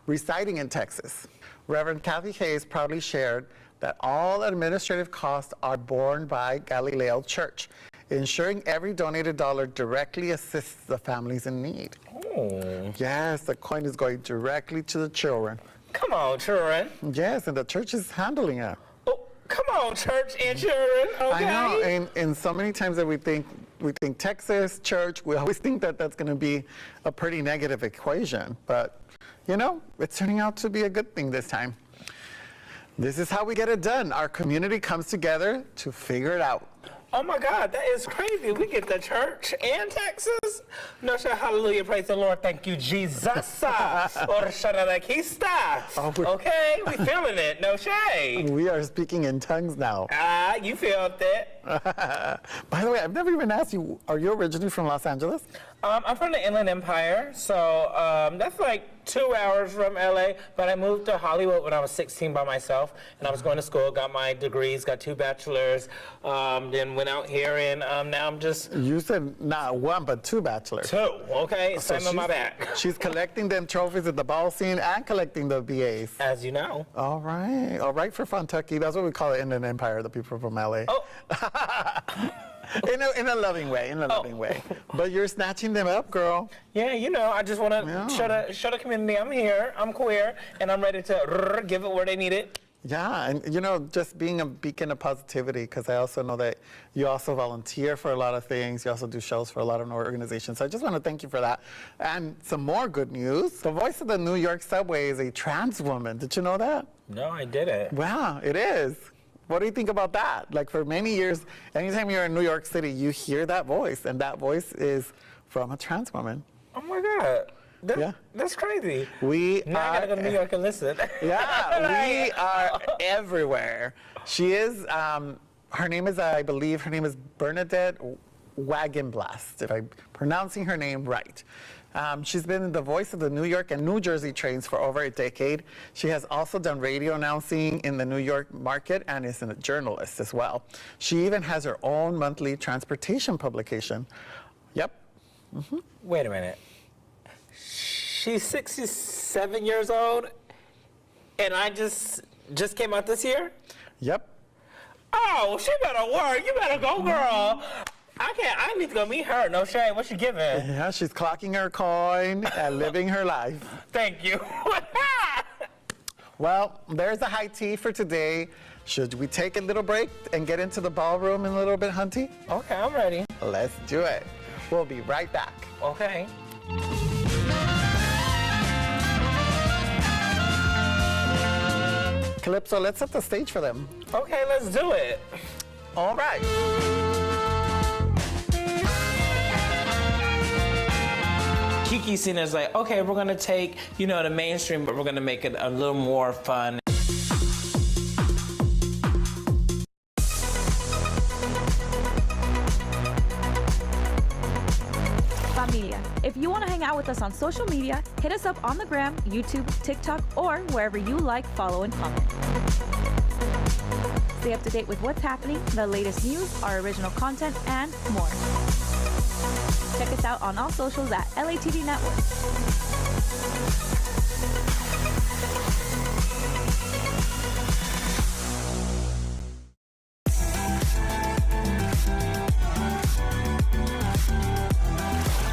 residing in Texas. Reverend Kathy Hayes proudly shared that all administrative costs are borne by Galileo Church, ensuring every donated dollar directly assists the families in need. Oh. Yes, the coin is going directly to the children. Come on, children. Yes, and the church is handling it. Oh, come on, church and children. Okay. I know, and so many times that we think Texas, church, we always think that that's going to be a pretty negative equation. But, you know, it's turning out to be a good thing this time. This is how we get it done. Our community comes together to figure it out. Oh my God, that is crazy. We get the church and Texas. No, sure, hallelujah, praise the Lord. Thank you, Jesus. Or okay, we feeling it, no shade. We are speaking in tongues now. You felt it. By the way, I've never even asked you, are you originally from Los Angeles? I'm from the Inland Empire, so that's like 2 hours from LA, but I moved to Hollywood when I was 16 by myself, and I was going to school, got my degrees, got 2 bachelors, then went out here, and now I'm just... You said not 1, but 2 bachelors. 2, okay, same on my back. She's collecting them trophies at the ball scene and collecting the BAs. As you know. All right for Kentucky. That's what we call it, Inland Empire, the people from LA. Oh. In a loving way, loving way. But you're snatching them up, girl. Yeah, you know, I just want to show the community I'm here, I'm queer, and I'm ready to give it where they need it. Yeah, and you know, just being a beacon of positivity, because I also know that you also volunteer for a lot of things. You also do shows for a lot of organizations. So I just want to thank you for that. And some more good news. The voice of the New York subway is a trans woman. Did you know that? No, I didn't. Wow, it is. What do you think about that? Like, for many years, anytime you're in New York City, you hear that voice, and that voice is from a trans woman. Oh my God. That's crazy. Now I gotta go to New York and listen. Yeah, we are everywhere. She is, her name is, I believe, her name is Bernadette Wagenblast, if I'm pronouncing her name right. She's been the voice of the New York and New Jersey trains for over a decade. She has also done radio announcing in the New York market and is a journalist as well. She even has her own monthly transportation publication. Yep. Mm-hmm. Wait a minute. She's 67 years old, and I just came out this year? Yep. Oh, she better work. You better go, girl. I need to go meet her. No shame. What's she giving? Yeah, she's clocking her coin and living her life. Thank you. Well, there's the high tea for today. Should we take a little break and get into the ballroom in a little bit, Hunty? Okay, I'm ready. Let's do it. We'll be right back. Okay. Calypso, let's set the stage for them. Okay, let's do it. All right. Kiki Cena's like, okay, we're gonna take, you know, the mainstream, but we're gonna make it a little more fun. Familia, if you want to hang out with us on social media, hit us up on the gram, YouTube, TikTok, or wherever you like, follow, and comment. Stay up to date with what's happening, the latest news, our original content, and more. Check us out on all socials at LATV Network.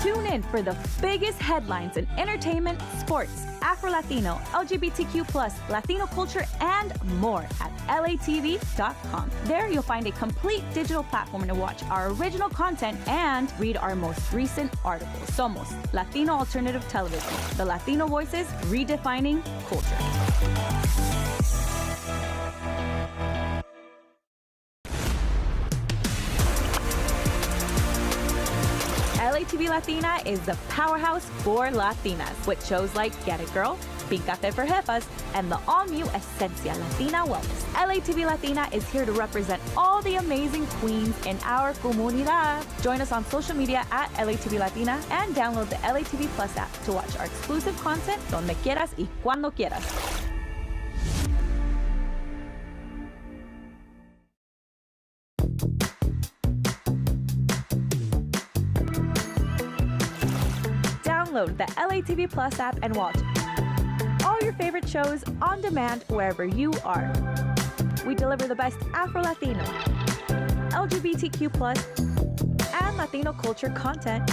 Tune in for the biggest headlines in entertainment, sports, Afro-Latino, LGBTQ+, Latino culture, and more at LATV.com. There you'll find a complete digital platform to watch our original content and read our most recent articles. Somos Latino Alternative Television, the Latino voices redefining culture. LATV Latina is the powerhouse for Latinas with shows like Get It Girl, Píncate for Jefas, and the all-new Esencia Latina Wellness. LATV Latina is here to represent all the amazing queens in our comunidad. Join us on social media at LATV Latina and download the LATV Plus app to watch our exclusive content donde quieras y cuando quieras. Download the LATV Plus app and watch favorite shows on demand wherever you are. We deliver the best Afro-Latino, LGBTQ+, and Latino culture content.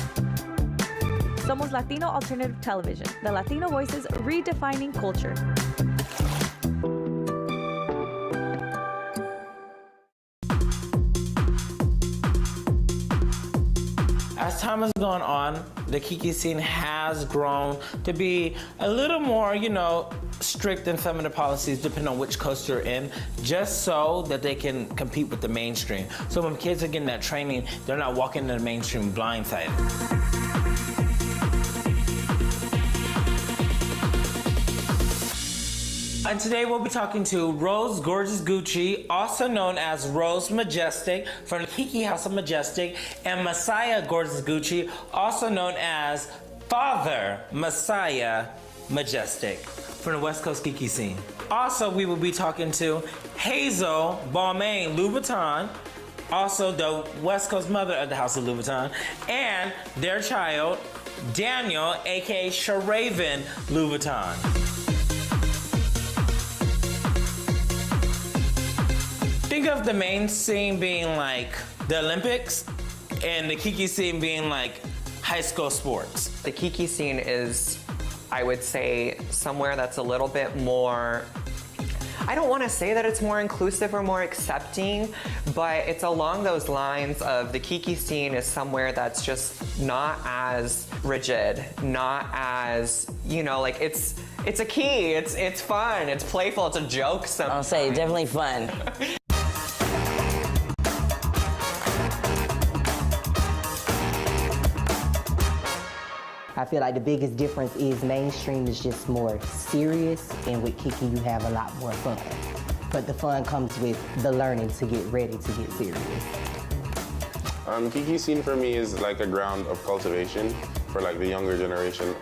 Somos Latino Alternative Television, the Latino voices redefining culture. As time has gone on, the Kiki scene has grown to be a little more, strict in some of the policies depending on which coast you're in, just so that they can compete with the mainstream. So when kids are getting that training, they're not walking into the mainstream blindsided. And today we'll be talking to Rose Gorgeous Gucci, also known as Rose Majestic from the Kiki House of Majestic, and Messiah Gorgeous Gucci, also known as Father Messiah Majestic from the West Coast Kiki scene. Also, we will be talking to Hazel Balmain Louboutin, also the West Coast mother of the House of Louboutin, and their child, Daniel, aka Sharaven Louboutin. Think of the main scene being like the Olympics and the Kiki scene being like high school sports. The Kiki scene is, I would say, somewhere that's a little bit more, I don't want to say that it's more inclusive or more accepting, but it's along those lines of the Kiki scene is somewhere that's just not as rigid, not as, it's a key, it's fun, it's playful, it's a joke sometimes. I'll say definitely fun. I feel like the biggest difference is mainstream is just more serious, and with Kiki you have a lot more fun. But the fun comes with the learning to get ready to get serious. Kiki scene for me is like a ground of cultivation for like the younger generation,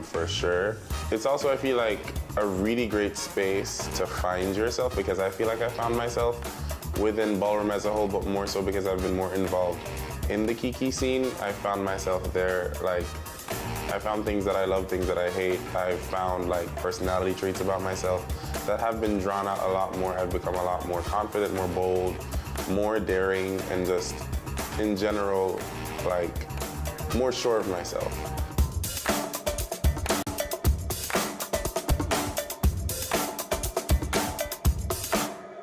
for sure. It's also, I feel like, a really great space to find yourself, because I feel like I found myself within ballroom as a whole, but more so because I've been more involved in the Kiki scene. I found myself there, I found things that I love, things that I hate. I've found personality traits about myself that have been drawn out a lot more. I've become a lot more confident, more bold, more daring, and just in general, more sure of myself.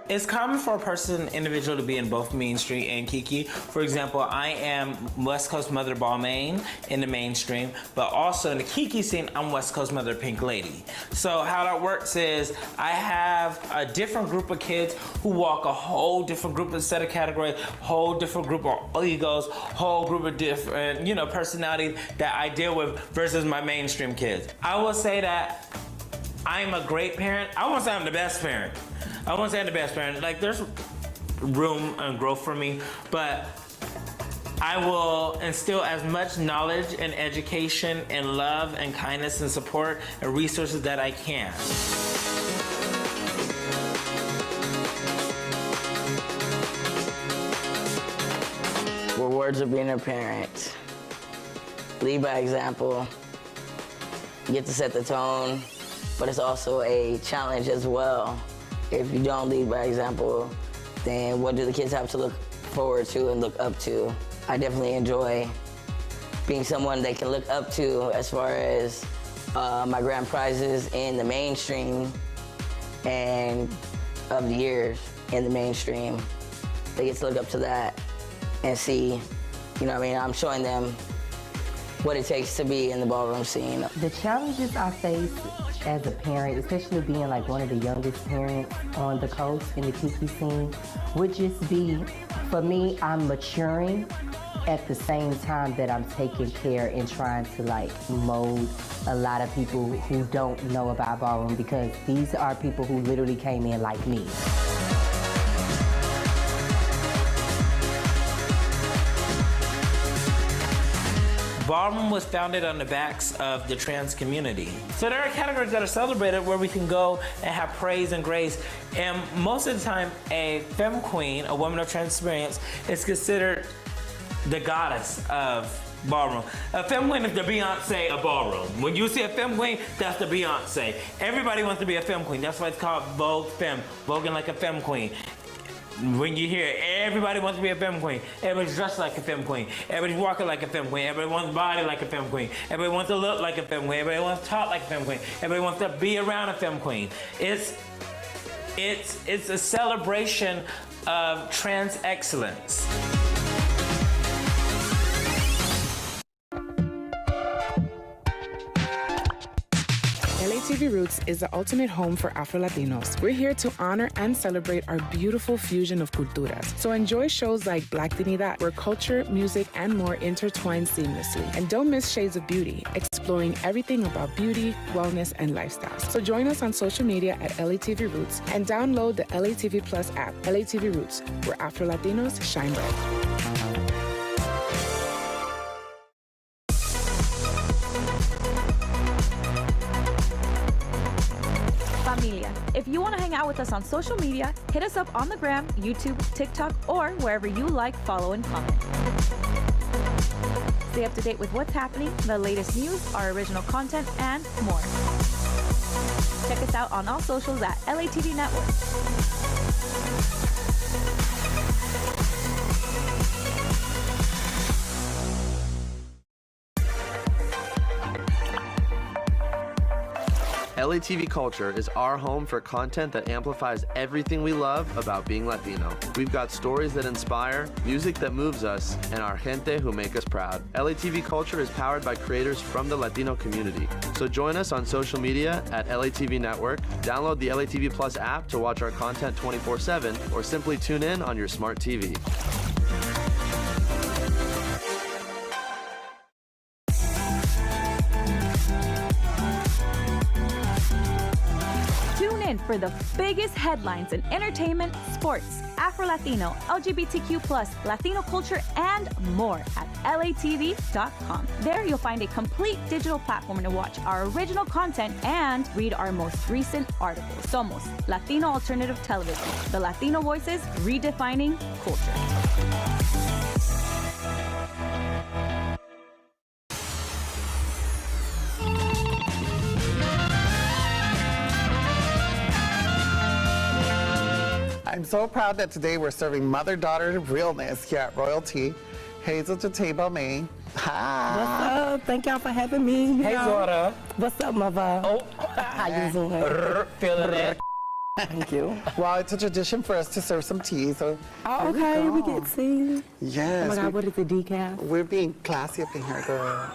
It's common for a individual to be in both mainstream and Kiki. For example, I am West Coast Mother Balmain in the mainstream, but also in the Kiki scene, I'm West Coast Mother Pink Lady. So how that works is I have a different group of kids who walk a whole different group of set of categories, whole different group of egos, whole group of different, personalities that I deal with versus my mainstream kids. I will say that I'm a great parent. I won't say I'm the best parent. I won't say I'm the best parent. There's room and growth for me, but I will instill as much knowledge and education and love and kindness and support and resources that I can. Rewards of being a parent. Lead by example. You get to set the tone, but it's also a challenge as well. If you don't lead by example, then what do the kids have to look forward to and look up to? I definitely enjoy being someone they can look up to as far as my grand prizes in the mainstream and of the years in the mainstream. They get to look up to that and see, I'm showing them what it takes to be in the ballroom scene. The challenges I face as a parent, especially being one of the youngest parents on the coast in the Kiki scene, would just be, for me, I'm maturing at the same time that I'm taking care and trying to mold a lot of people who don't know about ballroom, because these are people who literally came in like me. Ballroom was founded on the backs of the trans community. So there are categories that are celebrated where we can go and have praise and grace. And most of the time, a femme queen, a woman of trans experience, is considered the goddess of ballroom. A femme queen is the Beyonce of ballroom. When you see a femme queen, that's the Beyonce. Everybody wants to be a femme queen. That's why it's called Vogue Femme, voguing like a femme queen. When you hear everybody wants to be a femme queen, everybody's dressed like a femme queen, everybody's walking like a femme queen, everybody wants body like a femme queen, everybody wants to look like a femme queen, everybody wants to talk like a femme queen, everybody wants to be around a femme queen. It's a celebration of trans excellence. LATV Roots is the ultimate home for Afro-Latinos. We're here to honor and celebrate our beautiful fusion of culturas. So enjoy shows like Black Dignidad, where culture, music, and more intertwine seamlessly. And don't miss Shades of Beauty, exploring everything about beauty, wellness, and lifestyle. So join us on social media at LATV Roots and download the LATV Plus app, LATV Roots, where Afro-Latinos shine bright. Familia, if you want to hang out with us on social media, hit us up on the gram, YouTube, TikTok, or wherever you like, follow, and comment. Stay up to date with what's happening, the latest news, our original content, and more. Check us out on all socials at LATV Network. LATV Culture is our home for content that amplifies everything we love about being Latino. We've got stories that inspire, music that moves us, and our gente who make us proud. LATV Culture is powered by creators from the Latino community. So join us on social media at LATV Network, download the LATV Plus app to watch our content 24/7, or simply tune in on your smart TV. In for the biggest headlines in entertainment, sports, Afro-Latino, LGBTQ+, Latino culture, and more at LATV.com. There you'll find a complete digital platform to watch our original content and read our most recent articles. Somos Latino Alternative Television, the Latino voices redefining culture. I'm so proud that today we're serving mother-daughter realness here at Royalty. Hazel to table me. Hi. What's up? Thank y'all for having me. Hey, daughter. What's up, mother? Oh, How you doing? feeling it. Thank you. Well, it's a tradition for us to serve some tea, so Oh, okay, we get tea. yes. Oh my God, what is the decaf? We're being classy up in here, girl.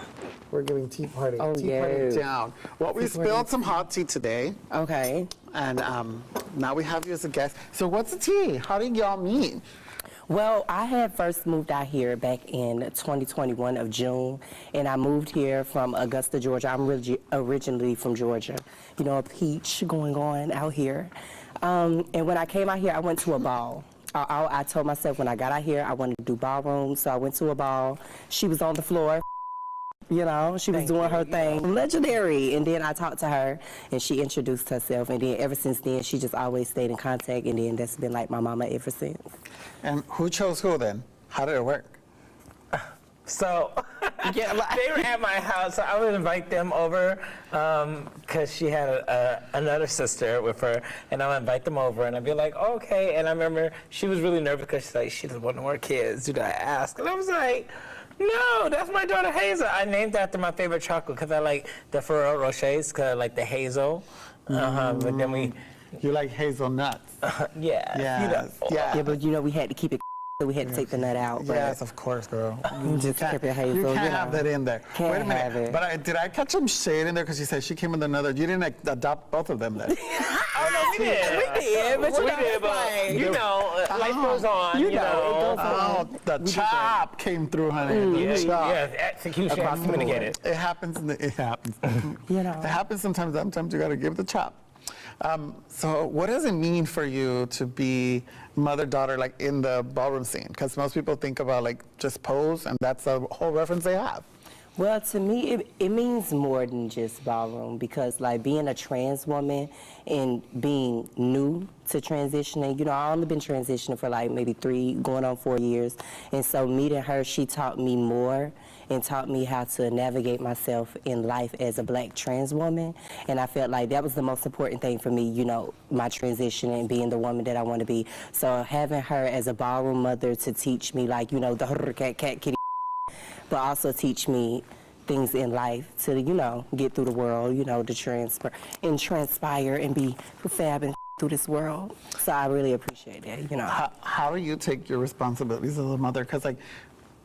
We're giving tea party. Oh, tea party yes. down. Well, we Tea party. spilled some hot tea today, Okay. and now we have you as a guest. So what's the tea? How did y'all meet? Well, I had first moved out here back in 2021 of June, and I moved here from Augusta, Georgia. I'm originally from Georgia. You know, a peach going on out here. And when I came out here, I went to a ball. I told myself when I got out here, I wanted to do ballroom, so I went to a ball. She was on the floor. You know, she was doing her thing. Legendary. And then I talked to her, and she introduced herself. And then ever since then, she just always stayed in contact. And then that's been like my mama ever since. And who chose who then? How did it work? So they were at my house, so I would invite them over because she had another sister with her, and I would invite them over, and I'd be like, okay. And I remember she was really nervous because she's like, she doesn't want no more kids. Did I ask? And I was like, no, that's my daughter Hazel. I named after my favorite chocolate because I like the Ferrero Rochers because I like the hazel. But then You like hazelnuts. yeah. Yes, You know. yeah. Yeah, but you know, we had to keep it, so we had to take the nut out. But Yes, of course, girl. just keep it hazel. You can't you have know. that in there. Can't Wait a minute. have it. But did I catch some shade in there? Because you said she came with another. You didn't adopt both of them then. Oh, no, we did. We did, but you We know, did, it's but like- you know, life goes on. You know, it goes on. Oh, the chop came through, honey. Yeah, The chop. execution. Across the board. Communicated. It happens. It happens. You know. It happens sometimes. Sometimes you got to give the chop. So what does it mean for you to be mother-daughter like in the ballroom scene? Because most people think about like just pose, and that's the whole reference they have. Well, to me, it means more than just ballroom because, like, being a trans woman and being new to transitioning, you know, I've only been transitioning for, like, maybe 3, going on 4 years. And so meeting her, she taught me more and taught me how to navigate myself in life as a Black trans woman. And I felt like that was the most important thing for me, you know, my transition and being the woman that I want to be. So having her as a ballroom mother to teach me, like, you know, the cat kitty, but also teach me things in life to, you know, get through the world, you know, to transpire and be fab and through this world. So I really appreciate that, you know. How do you take your responsibilities as a mother? Because, like,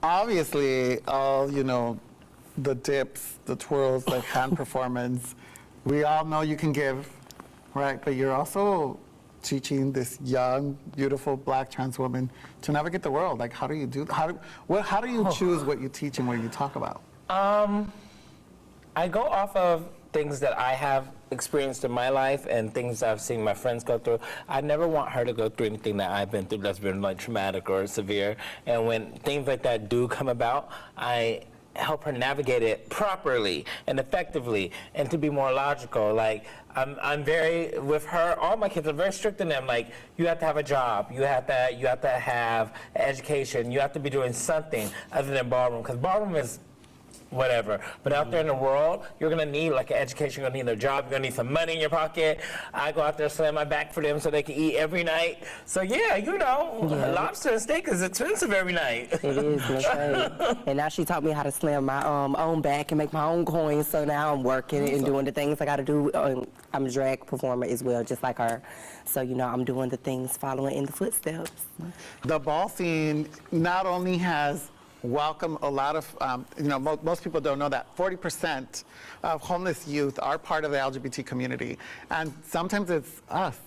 obviously, all, you know, the dips, the twirls, the hand performance, we all know you can give, right? But you're also teaching this young, beautiful Black trans woman to navigate the world. Like, how do you do? How do you choose what you teach and what you talk about? I go off of things that I have experienced in my life and things I've seen my friends go through. I never want her to go through anything that I've been through that's been like traumatic or severe. And when things like that do come about, I help her navigate it properly and effectively and to be more logical. Like, I'm very, with her, all my kids are very strict in them. Like, you have to have a job, you have to have education, you have to be doing something other than ballroom, because ballroom is whatever. But out there in the world, you're gonna need like an education, you're gonna need a job, you're gonna need some money in your pocket. I go out there, slam my back for them so they can eat every night. So yeah, you know, lobster and steak is expensive every night. It is, that's right. And now she taught me how to slam my own back and make my own coins, so now I'm working and doing the things I gotta do. I'm a drag performer as well, just like her. So, you know, I'm doing the things following in the footsteps. The ball scene not only has welcome a lot of, you know, most people don't know that 40% of homeless youth are part of the LGBT community. And sometimes it's us.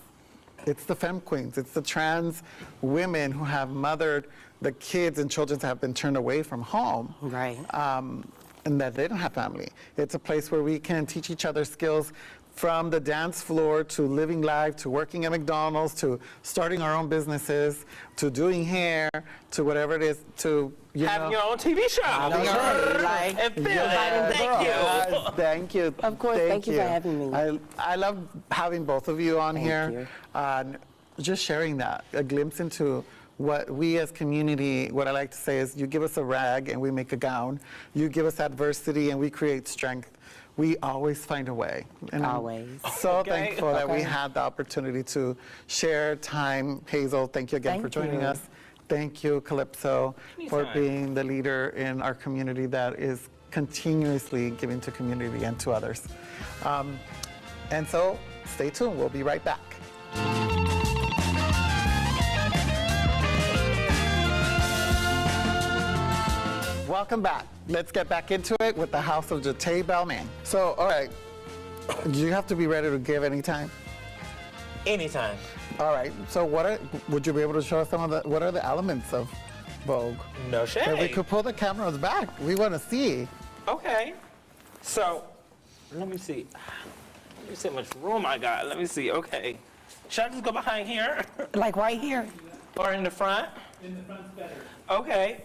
It's the femme queens. It's the trans women who have mothered the kids and children that have been turned away from home. Right. And that they don't have family. It's a place where we can teach each other skills, from the dance floor to living life, to working at McDonald's, to starting our own businesses, to doing hair, to whatever it is, to having your own TV show. And film it. Thank you. Thank you. Of course, thank you for having me. I love having both of you on here. Just sharing that, a glimpse into what we as community, what I like to say is, you give us a rag and we make a gown. You give us adversity and we create strength. We always find a way. And always. I'm so thankful that we had the opportunity to share time. Hazel, thank you again for joining us. Thank you, Calypso, for being the leader in our community that is continuously giving to community and to others. And so, stay tuned. We'll be right back. Welcome back. Let's get back into it with the House of Jate Bellman. So, all right, do you have to be ready to give anytime? Anytime. All right, so would you be able to show us what are the elements of Vogue? No shade. If we could pull the cameras back, we want to see. Okay, so, let me see. Let me see how much room I got. Let me see, okay. Should I just go behind here? Like right here? Or in the front? In the front's better. Okay.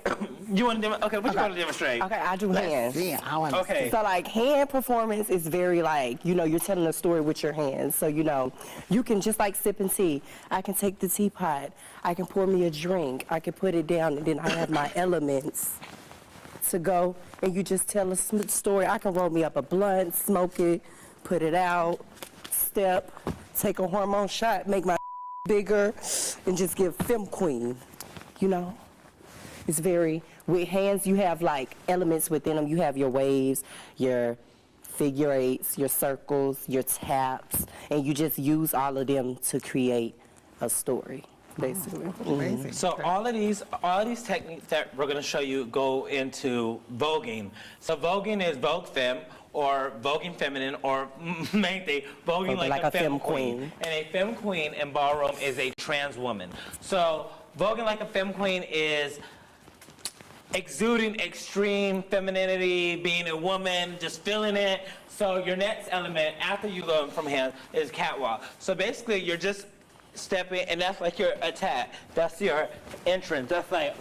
You want to okay, what you want to demonstrate? Okay, I do hands. Yeah, I want to see. So like hand performance is very like, you know, you're telling a story with your hands. So, you know, you can just like sipping tea. I can take the teapot. I can pour me a drink. I can put it down and then I have my elements to go and you just tell a story. I can roll me up a blunt, smoke it, put it out, step, take a hormone shot, make my bigger and just give femme queen, you know? It's very, with hands you have like elements within them. You have your waves, your figure eights, your circles, your taps, and you just use all of them to create a story, basically. Amazing. So all of these techniques that we're going to show you go into voguing. So voguing is Vogue Femme, or voguing feminine, or main thing, voguing like a femme queen. And a femme queen in ballroom is a trans woman. So voguing like a femme queen is exuding extreme femininity, being a woman, just feeling it. So your next element, after you go from hands, is catwalk. So basically, you're just stepping, and that's like your attack. That's your entrance. That's like,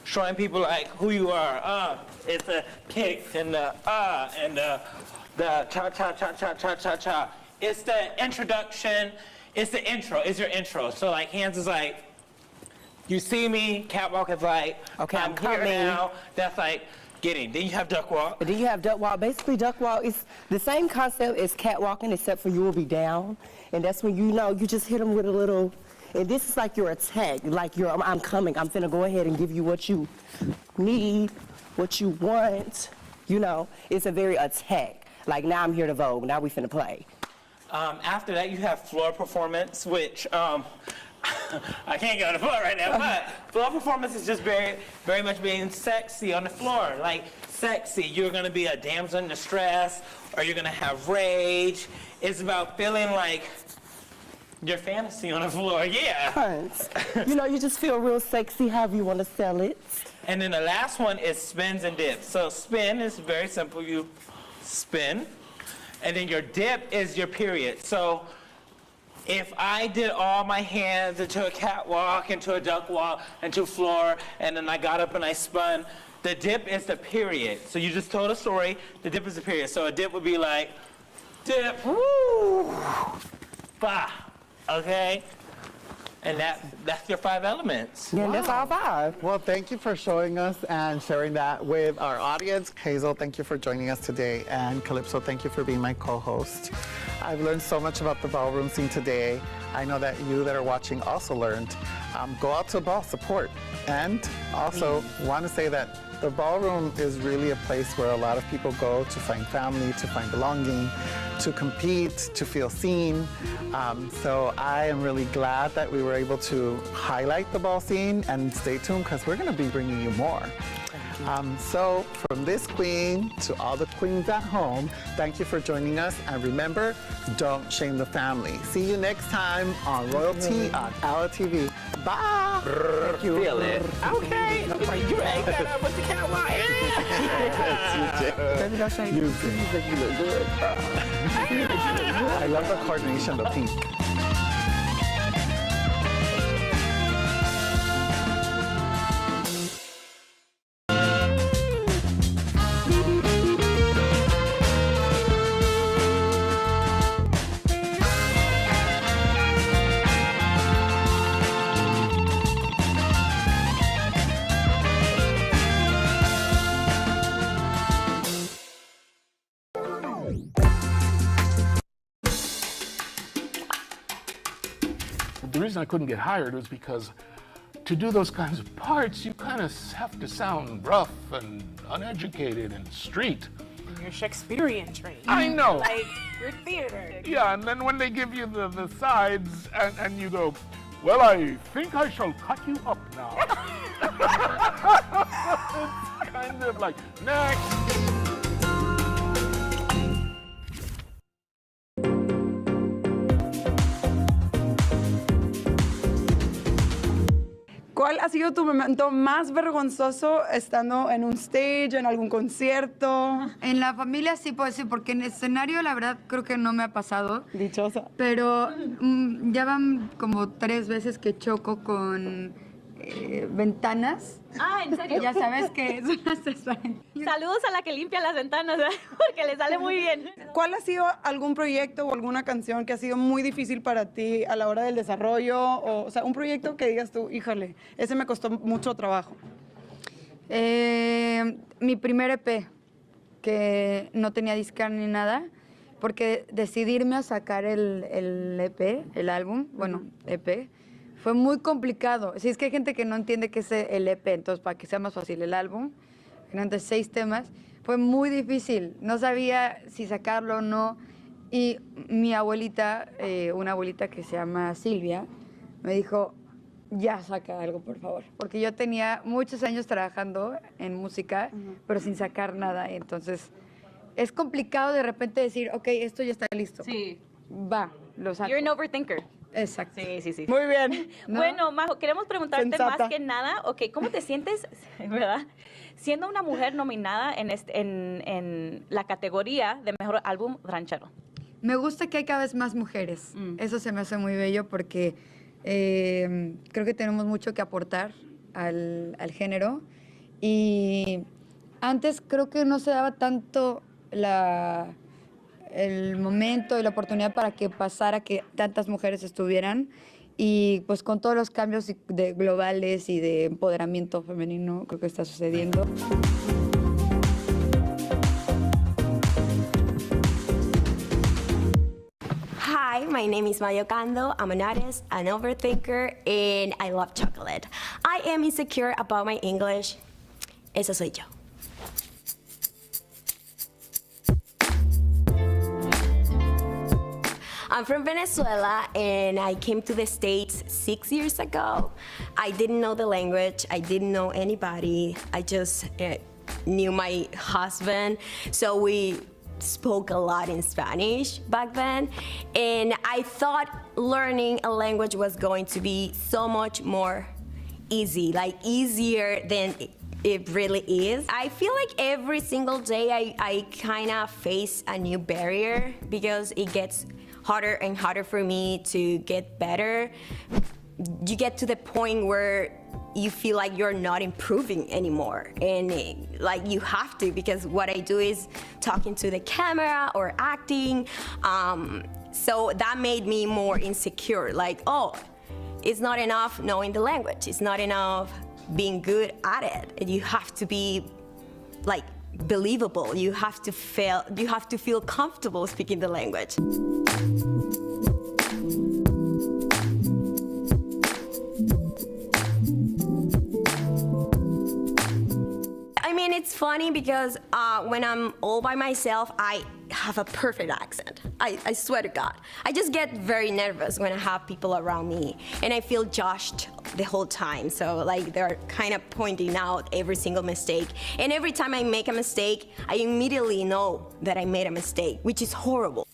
showing people like who you are. It's the kicks and the and the cha-cha-cha-cha-cha-cha-cha. It's the introduction. It's the intro. It's your intro. So like hands is like, you see me. Catwalk is like, okay, I'm here coming. now. That's like, Getting. Then you have duck walk. And then you have duck walk. Basically, duck walk is the same concept as catwalking, except for you will be down. And that's when you just hit them with a little, and this is like your attack. Like I'm coming. I'm finna go ahead and give you what you need, what you want. It's a very attack. Like now I'm here to vogue. Now we finna play. After that, you have floor performance, which I can't get on the floor right now, but floor performance is just very, very much being sexy on the floor. Like, sexy. You're going to be a damsel in distress, or you're going to have rage. It's about feeling like your fantasy on the floor, yeah. You just feel real sexy, however you want to sell it. And then the last one is spins and dips. So spin is very simple. You spin. And then your dip is your period. So if I did all my hands into a catwalk, into a duck walk, into a floor, and then I got up and I spun, the dip is the period. So you just told a story, the dip is the period. So a dip would be like, dip, woo, bah, okay? And that's your 5 elements. Yeah, that's all 5. Well, thank you for showing us and sharing that with our audience. Hazel, thank you for joining us today. And Calypso, thank you for being my co-host. I've learned so much about the ballroom scene today. I know that you that are watching also learned. Go out to a ball, support. And also want to say that the ballroom is really a place where a lot of people go to find family, to find belonging, to compete, to feel seen. So I am really glad that we were able to highlight the ball scene, and stay tuned because we're going to be bringing you more. So from this queen to all the queens at home, thank you for joining us. And remember, don't shame the family. See you next time on Royalty on Ella TV. Bye. Thank you. Feel it. Okay. You ain't got up with the catwalk. Baby, don't say you look good. I love the coordination, the pink. The reason I couldn't get hired was because to do those kinds of parts, you kind of have to sound rough and uneducated and street. You're Shakespearean trained. I know. Like, you're theater. Yeah, and then when they give you the sides and you go, well, I think I shall cut you up now. It's kind of like, next. ¿Cuál ha sido tu momento más vergonzoso estando en un stage, en algún concierto? En la familia sí puedo decir, porque en el escenario la verdad creo que no me ha pasado. Dichosa. Pero ya van como 3 veces que choco con ventanas. Ah, ¿en serio? Ya sabes que es una cesárea. Saludos a la que limpia las ventanas, porque le sale muy bien. ¿Cuál ha sido algún proyecto o alguna canción que ha sido muy difícil para ti a la hora del desarrollo? O sea, un proyecto que digas tú, híjole, ese me costó mucho trabajo. Mi primer EP, que no tenía discar ni nada, porque decidirme a sacar el EP, el álbum, bueno, EP, fue muy complicado. Si es que hay gente que no entiende qué es el EP, entonces para que sea más fácil el álbum, eran de 6 temas, fue muy difícil. No sabía si sacarlo o no. Y mi abuelita, una abuelita que se llama Silvia, me dijo, ya saca algo, por favor. Porque yo tenía muchos años trabajando en música, pero sin sacar nada. Entonces, es complicado de repente decir, ok, esto ya está listo. Sí. Va, lo saco. You're an overthinker. Exacto. Sí, sí, sí. Muy bien. ¿No? Bueno, Majo, queremos preguntarte Sensata. más que nada, ¿cómo te sientes, verdad, siendo una mujer nominada en la categoría de Mejor Álbum Ranchero? Me gusta que hay cada vez más mujeres. Eso se me hace muy bello porque creo que tenemos mucho que aportar al género. Y antes creo que no se daba tanto el momento y la oportunidad para que pasara que tantas mujeres estuvieran, y pues con todos los cambios globales y de empoderamiento femenino creo que está sucediendo. my name is Mayo Cando. I'm an artist, an overthinker, and I love chocolate. I am insecure about my English. Eso soy yo. I'm from Venezuela and I came to the States 6 years ago. I didn't know the language, I didn't know anybody. I just knew my husband, so we spoke a lot in Spanish back then. And I thought learning a language was going to be so much more easy, like easier than it really is. I feel like every single day I kind of face a new barrier because it gets harder and harder for me to get better. You get to the point where you feel like you're not improving anymore, and like you have to, because what I do is talking to the camera or acting. So that made me more insecure, like, oh, it's not enough knowing the language, it's not enough being good at it. You have to be like believable, you have to feel comfortable speaking the language. I mean, it's funny because when I'm all by myself, I have a perfect accent. I swear to God. I just get very nervous when I have people around me, and I feel judged the whole time. So like they're kind of pointing out every single mistake. And every time I make a mistake, I immediately know that I made a mistake, which is horrible.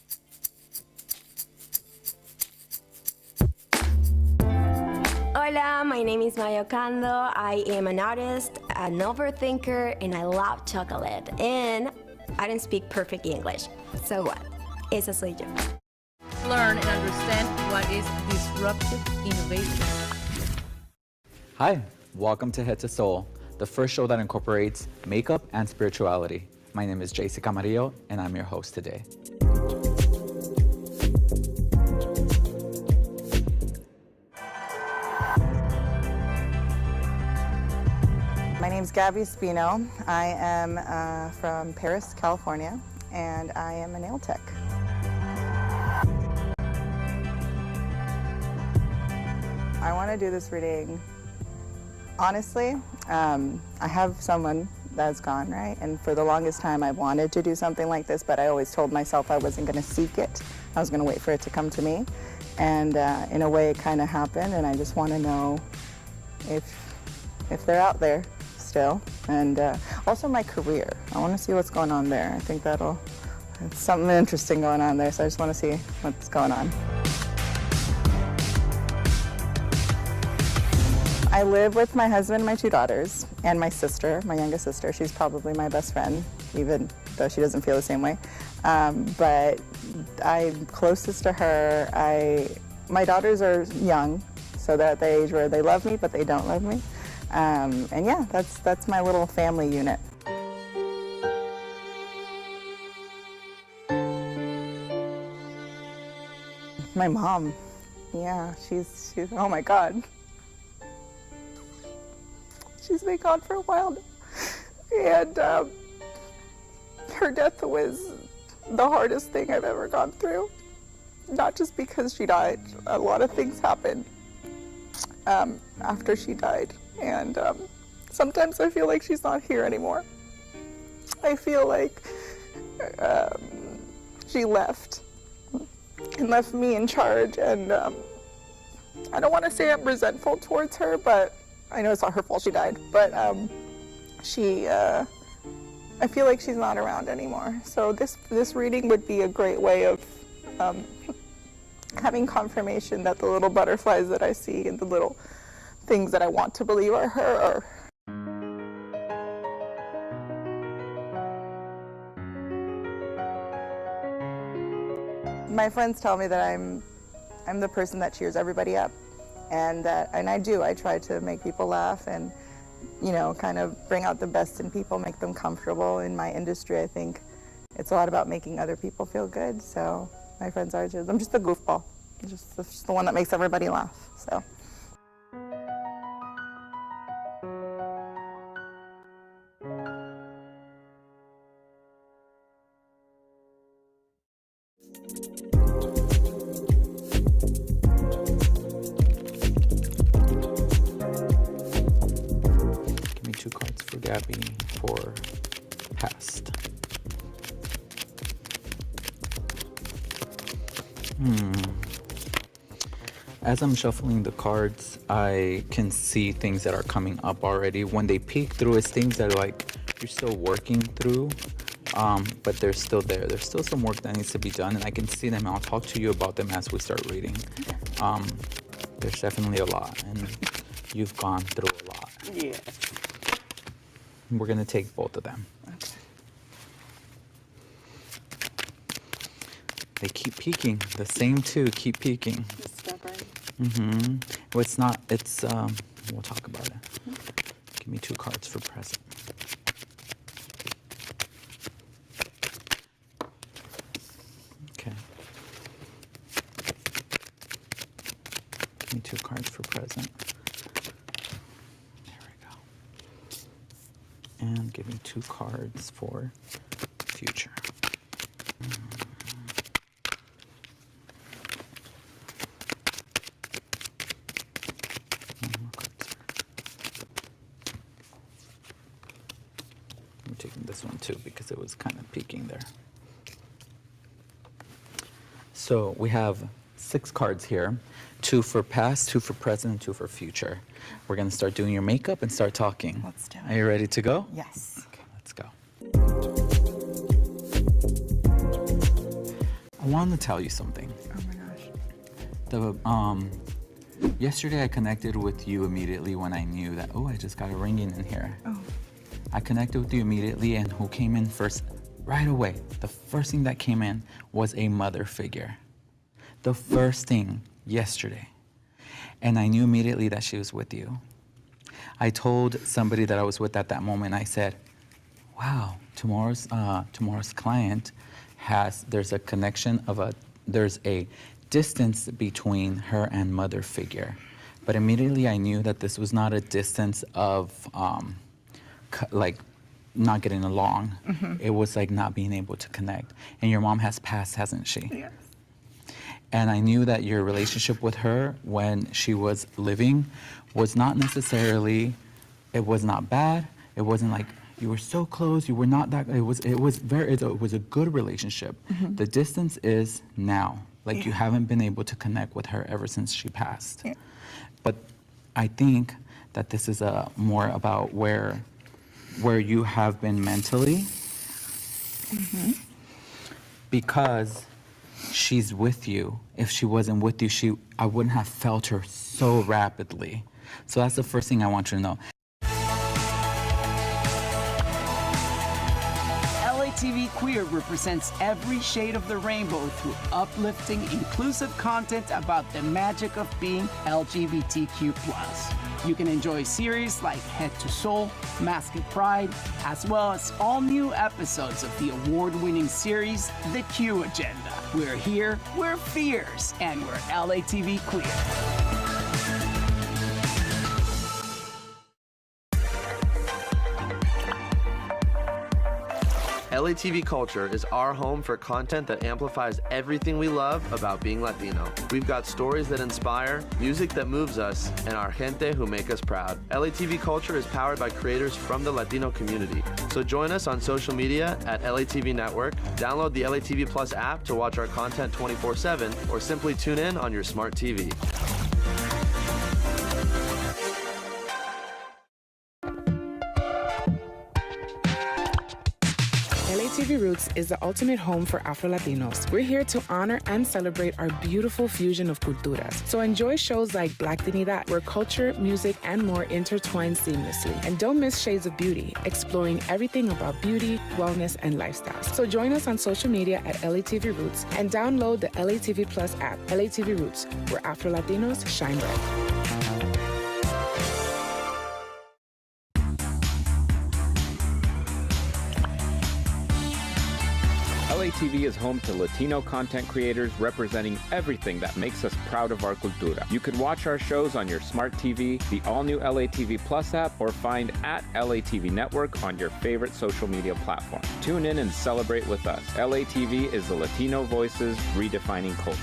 Hola, my name is Mayo Cando. I am an artist, an overthinker, and I love chocolate. And I don't speak perfect English. So what? Esa soy yo. Learn and understand what is disruptive innovation. Hi, welcome to Head to Soul, the first show that incorporates makeup and spirituality. My name is JC Camarillo, and I'm your host today. My name's Gabby Spino. I am from Paris, California, and I am a nail tech. I want to do this reading. Honestly, I have someone that's gone, right? And for the longest time, I wanted to do something like this, but I always told myself I wasn't going to seek it. I was going to wait for it to come to me. And in a way, it kind of happened, and I just want to know if they're out there still. And also my career. I want to see what's going on there. I think it's something interesting going on there, so I just want to see what's going on. I live with my husband, my 2 daughters, and my sister, my youngest sister. She's probably my best friend, even though she doesn't feel the same way. But I'm closest to her. My daughters are young, so they're at the age where they love me, but they don't love me. And yeah, that's my little family unit. My mom, yeah, she's oh my God. She's been gone for a while now. And her death was the hardest thing I've ever gone through. Not just because she died, a lot of things happened after she died. And sometimes I feel like she's not here anymore. I feel like she left and left me in charge. And I don't want to say I'm resentful towards her, but I know it's not her fault she died. But I feel like she's not around anymore. So this reading would be a great way of having confirmation that the little butterflies that I see and the little things that I want to believe are her. My friends tell me that I'm the person that cheers everybody up, and I do. I try to make people laugh and, you know, kind of bring out the best in people, make them comfortable. In my industry, I think it's a lot about making other people feel good. So my friends are I'm just the goofball, just the one that makes everybody laugh. So. Gabby for past. As I'm shuffling the cards, I can see things that are coming up already. When they peek through, it's things that are like you're still working through, but they're still there. There's still some work that needs to be done, and I can see them. I'll talk to you about them as we start reading. There's definitely a lot, and you've gone through a lot. Yeah. We're gonna take both of them. They keep peeking. The same two keep peeking. Well, it's not, it's, we'll talk about it. Give me 2 cards for present. Okay. Give me 2 cards for present. There we go. And give me 2 cards for future. I'm taking this one too because it was kind of peeking there. So we have 6 cards here, 2 for past, 2 for present, and 2 for future. We're gonna start doing your makeup and start talking. Let's do it. Are you ready to go? Yes. Okay, let's go. I wanted to tell you something. Oh my gosh. Yesterday I connected with you immediately when I knew that, oh, I just got a ringing in here. Oh. I connected with you immediately, and who came in first? Right away, the first thing that came in was a mother figure. The first thing yesterday. And I knew immediately that she was with you. I told somebody that I was with at that moment, I said, wow, tomorrow's client there's a connection there's a distance between her and mother figure. But immediately I knew that this was not a distance of like not getting along. It was like not being able to connect. And your mom has passed, hasn't she? Yes. And I knew that your relationship with her when she was living was not necessarily, it was not bad. It wasn't like you were so close, you were not that, it was a good relationship. The distance is now. Like you haven't been able to connect with her ever since she passed. Yeah. But I think that this is more about where you have been mentally, because she's with you. If she wasn't with you, I wouldn't have felt her so rapidly. So that's the first thing I want you to know. LATV Queer represents every shade of the rainbow through uplifting, inclusive content about the magic of being LGBTQ+. You can enjoy series like Head to Soul, Masked Pride, as well as all new episodes of the award-winning series, The Q Agenda. We're here, we're fierce, and we're LATV Queer. LATV Culture is our home for content that amplifies everything we love about being Latino. We've got stories that inspire, music that moves us, and our gente who make us proud. LATV Culture is powered by creators from the Latino community. So join us on social media at LATV Network, download the LATV Plus app to watch our content 24/7, or simply tune in on your smart TV. LATV Roots is the ultimate home for Afro-Latinos. We're here to honor and celebrate our beautiful fusion of culturas. So enjoy shows like Blacktinidad, where culture, music, and more intertwine seamlessly. And don't miss Shades of Beauty, exploring everything about beauty, wellness, and lifestyle. So join us on social media at LATV Roots and download the LATV Plus app, LATV Roots, where Afro-Latinos shine bright. LATV is home to Latino content creators representing everything that makes us proud of our cultura. You can watch our shows on your smart TV, the all-new LATV Plus app, or find at LATV Network on your favorite social media platform. Tune in and celebrate with us. LATV is the Latino voices redefining culture.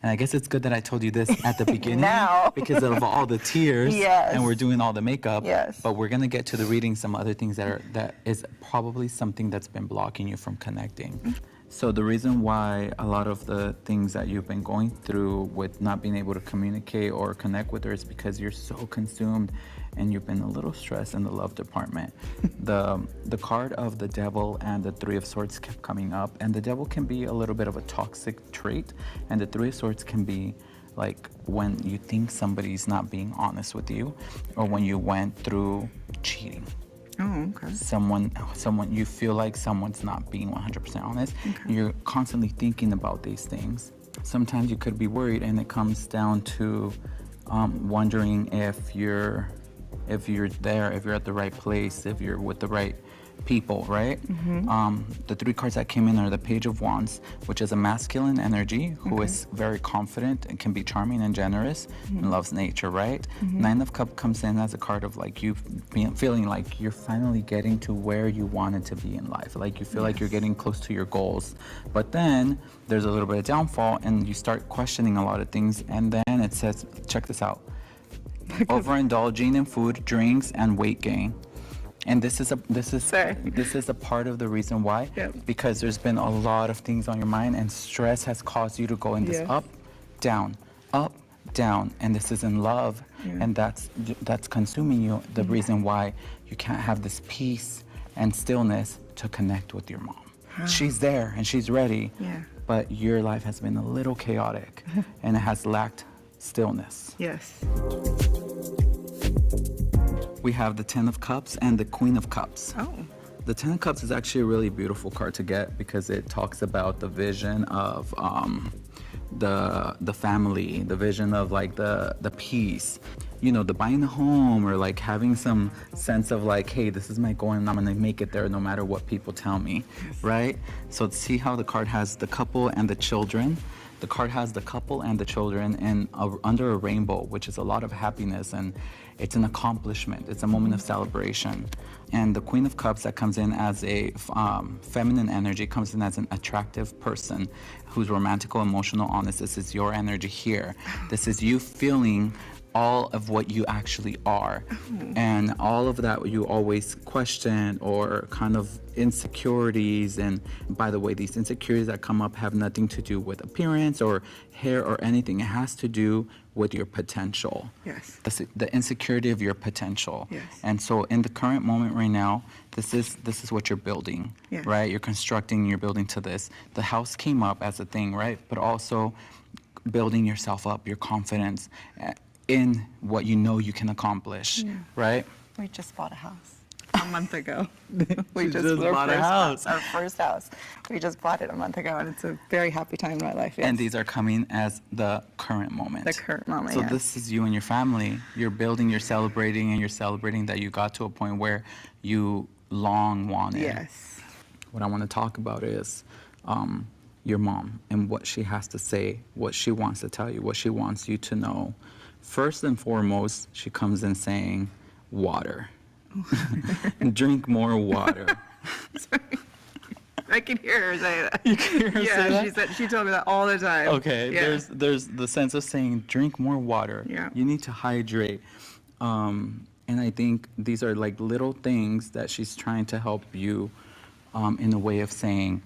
And I guess it's good that I told you this at the beginning Now. because of all the tears Yes. and we're doing all the makeup. Yes. But we're gonna get to the reading some other things that is probably something that's been blocking you from connecting. So the reason why a lot of the things that you've been going through with not being able to communicate or connect with her is because you're so consumed and you've been a little stressed in the love department. The card of the devil and the Three of Swords kept coming up, and the devil can be a little bit of a toxic trait, and the Three of Swords can be like when you think somebody's not being honest with you, or when you went through cheating. Oh, okay. Someone, you feel like someone's not being 100% honest. Okay. You're constantly thinking about these things. Sometimes you could be worried, and it comes down to wondering if you're there, if you're at the right place, if you're with the right people, right? The three cards that came in are the Page of Wands, which is a masculine energy who is very confident and can be charming and generous and loves nature, right? Nine of Cups comes in as a card of like you feeling like you're finally getting to where you wanted to be in life. Like you feel like you're getting close to your goals. But then there's a little bit of downfall and you start questioning a lot of things. And then it says, check this out, overindulging in food, drinks, and weight gain. And this is a part of the reason why, because there's been a lot of things on your mind, and stress has caused you to go in this up, down, and this is in love, and that's consuming you. The reason why you can't have this peace and stillness to connect with your mom. She's there and she's ready, but your life has been a little chaotic, and it has lacked stillness. Yes. We have the Ten of Cups and the Queen of Cups. Oh. The Ten of Cups is actually a really beautiful card to get because it talks about the vision of the family, the vision of like the peace. You know, the buying a home or like having some sense of like, hey, this is my goal and I'm gonna make it there no matter what people tell me, right? So see how the card has the couple and the children. The card has the couple and the children and under a rainbow, which is a lot of happiness, and it's an accomplishment. It's a moment of celebration. And the Queen of Cups that comes in as a feminine energy, comes in as an attractive person who's romantical, emotional, honest. This is your energy here. This is you feeling all of what you actually are. And all of that you always question or kind of insecurities. And by the way, these insecurities that come up have nothing to do with appearance or hair or anything. It has to do with your potential. Yes. The insecurity of your potential. Yes. And so in the current moment right now, this is what you're building, Yes. right? You're constructing, you're building to this. The house came up as a thing, right? But also building yourself up, your confidence in what you know you can accomplish, right? We just bought a house a month ago. We just bought a house. Our first house. We just bought it a month ago, and it's a very happy time in my life. Yes. And these are coming as the current moment. The current moment, So yes. this is you and your family. You're building, you're celebrating, and you're celebrating that you got to a point where you long wanted. Yes. What I want to talk about is your mom and what she has to say, what she wants to tell you, what she wants you to know. First and foremost, she comes in saying, water. Drink more water. I can hear her say that. You can hear her say that? She told me that all the time. Okay, Yeah. there's the sense of saying, drink more water. Yeah. You need to hydrate. And I think these are like little things that she's trying to help you in a way of saying,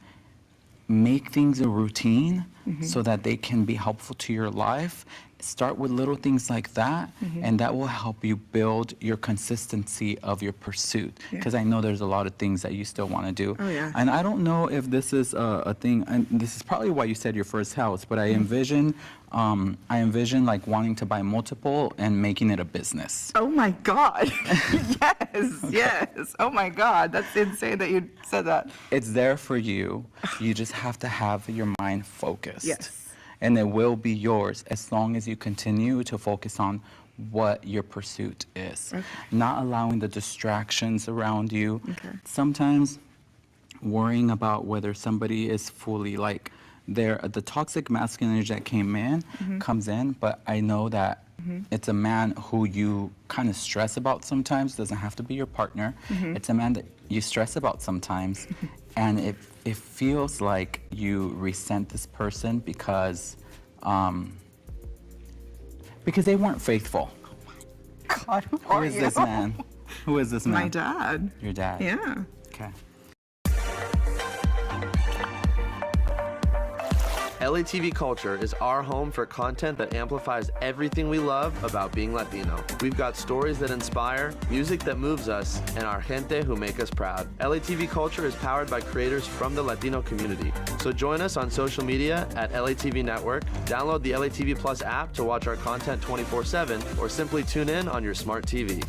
make things a routine so that they can be helpful to your life. Start with little things like that, and that will help you build your consistency of your pursuit. Because I know there's a lot of things that you still want to do. Oh, yeah. And I don't know if this is a thing, and this is probably why you said your first house, but I envision like wanting to buy multiple and making it a business. Oh my God. Yes. Oh my God. That's insane that you said that. It's there for you. You just have to have your mind focused. Yes. And it will be yours as long as you continue to focus on what your pursuit is. Okay. Not allowing the distractions around you. Sometimes worrying about whether somebody is fully like the toxic masculine energy that came in comes in, but I know that it's a man who you kind of stress about sometimes. Doesn't have to be your partner. It's a man that you stress about sometimes, and it feels like you resent this person because because they weren't faithful. God, who Who is this man? Who is this man? My dad. Your dad? Yeah. Okay. LATV Culture is our home for content that amplifies everything we love about being Latino. We've got stories that inspire, music that moves us, and our gente who make us proud. LATV Culture is powered by creators from the Latino community. So join us on social media at LATV Network, download the LATV Plus app to watch our content 24/7, or simply tune in on your smart TV.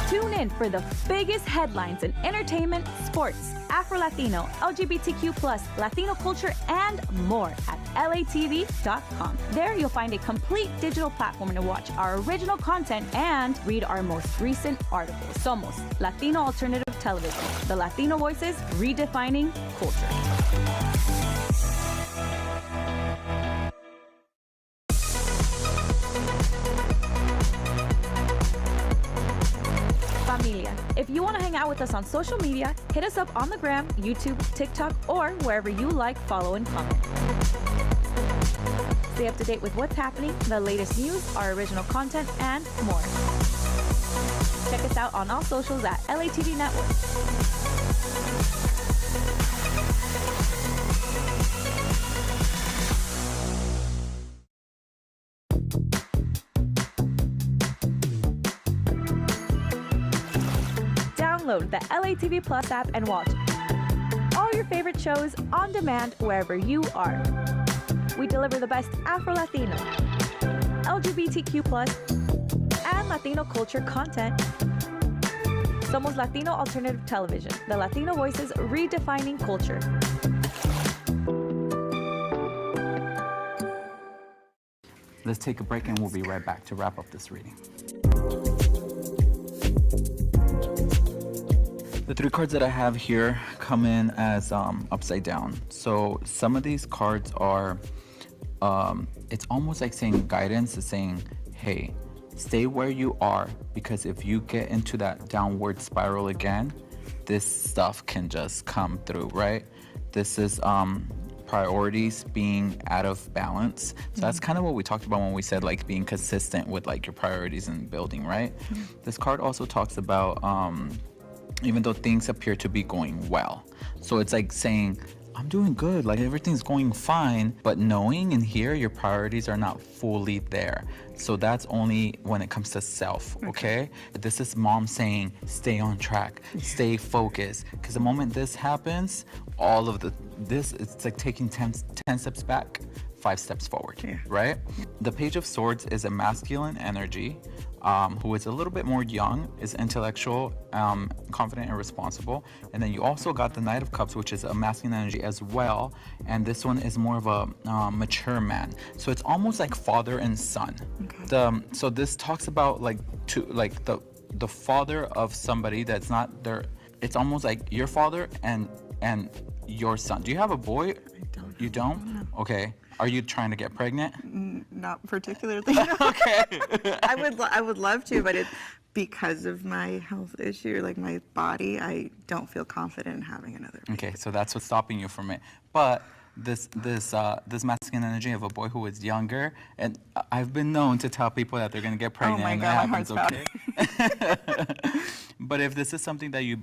Tune in for the biggest headlines in entertainment, sports, Afro-Latino, LGBTQ+, Latino culture, and more at LATV.com. There you'll find a complete digital platform to watch our original content and read our most recent articles. Somos Latino Alternative Television, the Latino voices redefining culture. Familia, if you want to hang out with us on social media, hit us up on the gram, YouTube, TikTok, or wherever you like, follow, and comment. Stay up to date with what's happening, the latest news, our original content, and more. Check us out on all socials at LATV Network. Download the LATV Plus app and watch all your favorite shows on demand wherever you are. We deliver the best Afro-Latino, LGBTQ+, and Latino culture content. Somos Latino Alternative Television, the Latino voices redefining culture. Let's take a break and we'll be right back to wrap up this reading. The three cards that I have here come in as upside down. So some of these cards are, it's almost like saying guidance, is saying, hey, stay where you are, because if you get into that downward spiral again, this stuff can just come through, right? This is priorities being out of balance. So that's kind of what we talked about when we said like being consistent with like your priorities and building, right? This card also talks about even though things appear to be going well. So it's like saying, I'm doing good, like everything's going fine, but knowing in here your priorities are not fully there. So that's only when it comes to self, okay? This is mom saying, stay on track, stay focused. Because the moment this happens, all of this, it's like taking 10 steps back, 5 steps forward, right? The Page of Swords is a masculine energy, who is a little bit more young, is intellectual, confident and responsible. And then you also got the Knight of Cups, which is a masculine energy as well. And this one is more of a mature man. So it's almost like father and son. So this talks about like the father of somebody that's not their, it's almost like your father and your son. Do you have a boy? I don't. You don't? Okay. Are you trying to get pregnant? Not particularly. Okay. I would love to, but because of my health issue, like my body, I don't feel confident in having another baby. Okay, so that's what's stopping you from it. But this masculine energy of a boy who is younger, and I've been known to tell people that they're gonna get pregnant. Oh my and God, that my happens, heart's okay? But if this is something that you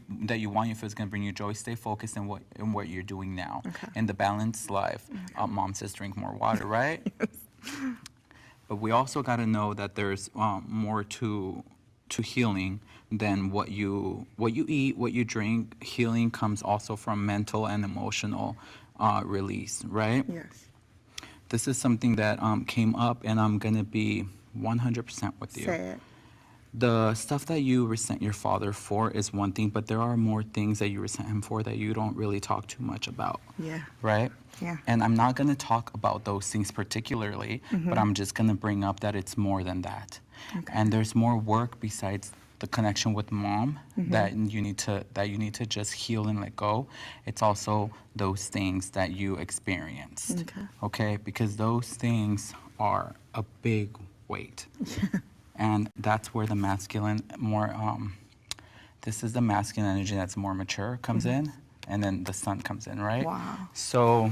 want, you feel is gonna bring you joy, stay focused in what you're doing now, in the balanced life. Mom says drink more water, right? But we also got to know that there's more to healing than what you eat, what you drink. Healing comes also from mental and emotional release, right? Yes. This is something that came up, and I'm gonna be 100% with you. Say it. The stuff that you resent your father for is one thing, but there are more things that you resent him for that you don't really talk too much about. Yeah. Right? Yeah. And I'm not going to talk about those things particularly, but I'm just going to bring up that it's more than that. And there's more work besides the connection with mom that you need to just heal and let go. It's also those things that you experienced. Okay? Because those things are a big weight. And that's where the masculine, more This is the masculine energy that's more mature, comes in, and then the sun comes in, right? Wow. So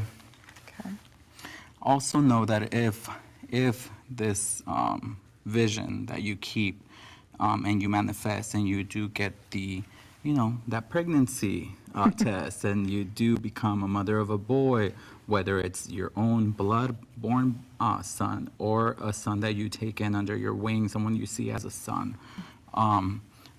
also know that if this vision that you keep and you manifest and you do get the, that pregnancy test and you do become a mother of a boy, whether it's your own blood-born son or a son that you take in under your wing, someone you see as a son,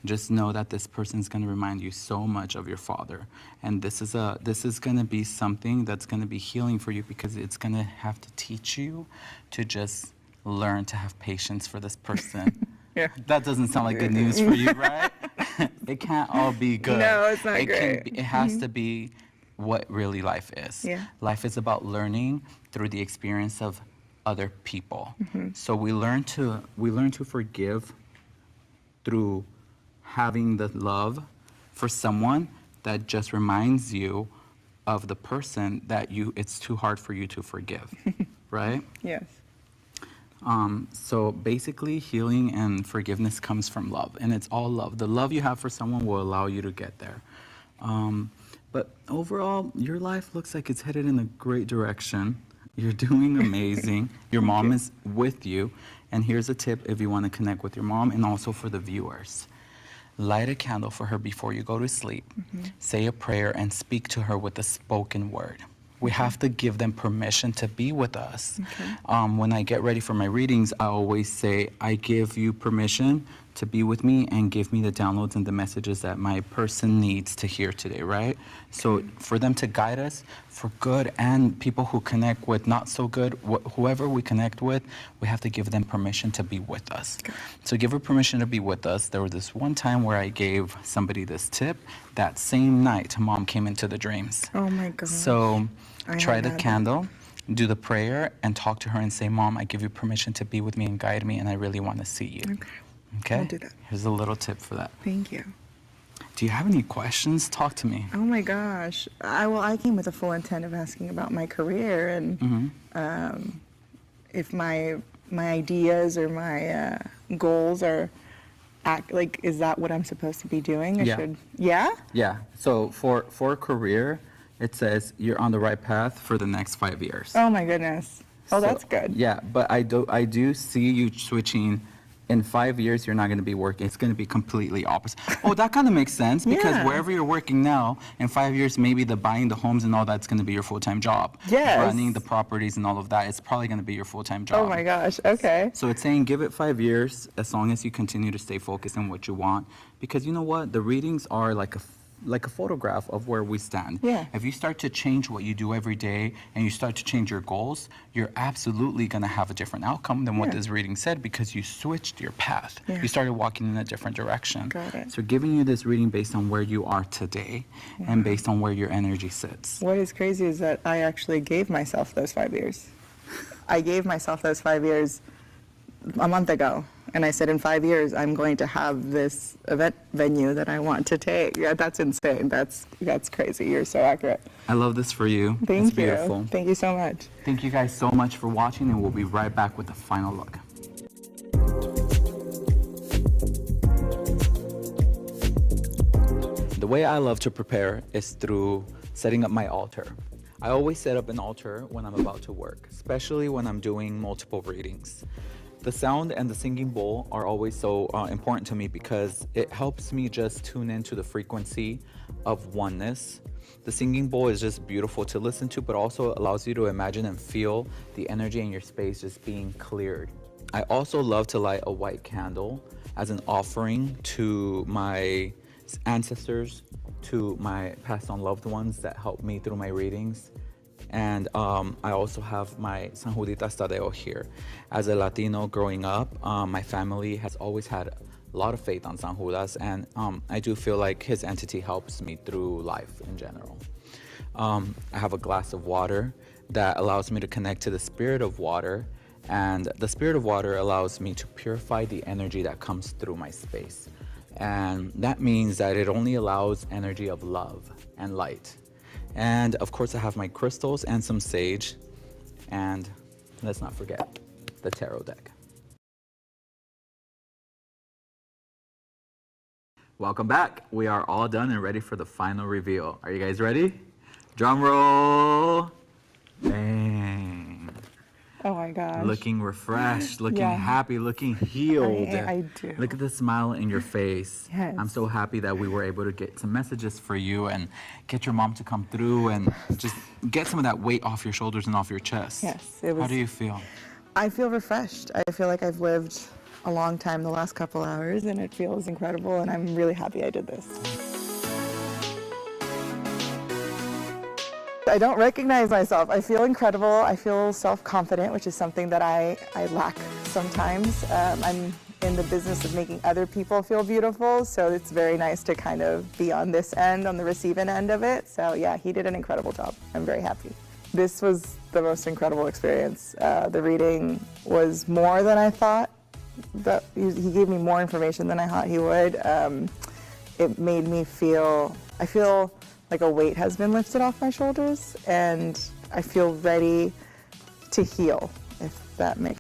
just know that this person's going to remind you so much of your father. And this is going to be something that's going to be healing for you, because it's going to have to teach you to just learn to have patience for this person. Yeah. That doesn't sound like good news for you, right? It can't all be good. No, it's not great. It has to be what really life is. Yeah. Life is about learning through the experience of other people. So we learn to forgive through having the love for someone that just reminds you of the person that it's too hard for you to forgive, right? Yes. So basically, healing and forgiveness comes from love, and it's all love. The love you have for someone will allow you to get there. But overall, your life looks like it's headed in a great direction. You're doing amazing. Your mom is with you. And here's a tip if you want to connect with your mom, and also for the viewers. Light a candle for her before you go to sleep. Say a prayer and speak to her with a spoken word. We have to give them permission to be with us. When I get ready for my readings, I always say, I give you permission to be with me and give me the downloads and the messages that my person needs to hear today, right? So for them to guide us for good, and people who connect with not so good, whoever we connect with, we have to give them permission to be with us. So give her permission to be with us. There was this one time where I gave somebody this tip. That same night, mom came into the dreams. Oh my God. So try the had candle, do the prayer, and talk to her and say, Mom, I give you permission to be with me and guide me, and I really want to see you. Okay? I'll do that. Here's a little tip for that. Thank you. Do you have any questions? Talk to me. Oh my gosh. I came with a full intent of asking about my career and if my ideas or my goals are is that what I'm supposed to be doing? Yeah. So for a career, it says you're on the right path for the next 5 years. Oh my goodness. Oh, that's good. Yeah, but I do see you switching. In 5 years, you're not going to be working. It's going to be completely opposite. Oh, that kind of makes sense, because wherever you're working now, in 5 years, maybe the buying the homes and all that's going to be your full-time job. Yes. Running the properties and all of that, it's probably going to be your full-time job. Oh my gosh, okay. So it's saying give it 5 years, as long as you continue to stay focused on what you want. Because you know what? The readings are like a photograph of where we stand. Yeah. If you start to change what you do every day and you start to change your goals, you're absolutely going to have a different outcome than what this reading said, because you switched your path. Yeah. You started walking in a different direction. Got it. So giving you this reading based on where you are today and based on where your energy sits. What is crazy is that I actually gave myself those 5 years. I gave myself those 5 years a month ago. And I said, in 5 years, I'm going to have this event venue that I want to take. Yeah, that's insane. That's crazy. You're so accurate. I love this for you. Thank It's beautiful. you. Thank you so much. Thank you guys so much for watching, and we'll be right back with the final look. The way I love to prepare is through setting up my altar. I always set up an altar when I'm about to work, especially when I'm doing multiple readings. The sound and the singing bowl are always so important to me, because it helps me just tune into the frequency of oneness. The singing bowl is just beautiful to listen to, but also allows you to imagine and feel the energy in your space just being cleared. I also love to light a white candle as an offering to my ancestors, to my passed on loved ones that helped me through my readings. And I also have my San Juditas Tadeo here. As a Latino growing up, my family has always had a lot of faith on San Judas, and I do feel like his entity helps me through life in general. I have a glass of water that allows me to connect to the spirit of water, and the spirit of water allows me to purify the energy that comes through my space. And that means that it only allows energy of love and light. And of course, I have my crystals and some sage. And let's not forget the tarot deck. Welcome back. We are all done and ready for the final reveal. Are you guys ready? Drum roll. Bang. Oh my gosh. Looking refreshed, looking Yeah. happy, looking healed. I do. Look at the smile in your face. Yes. I'm so happy that we were able to get some messages for you and get your mom to come through and just get some of that weight off your shoulders and off your chest. Yes, it was. How do you feel? I feel refreshed. I feel like I've lived a long time the last couple hours, and it feels incredible, and I'm really happy I did this. I don't recognize myself. I feel incredible. I feel self-confident, which is something that I lack sometimes. I'm in the business of making other people feel beautiful, so it's very nice to kind of be on this end, on the receiving end of it. So yeah, he did an incredible job. I'm very happy. This was the most incredible experience. The reading was more than I thought. He gave me more information than I thought he would. It made me feel, I feel like a weight has been lifted off my shoulders, and I feel ready to heal, if that makes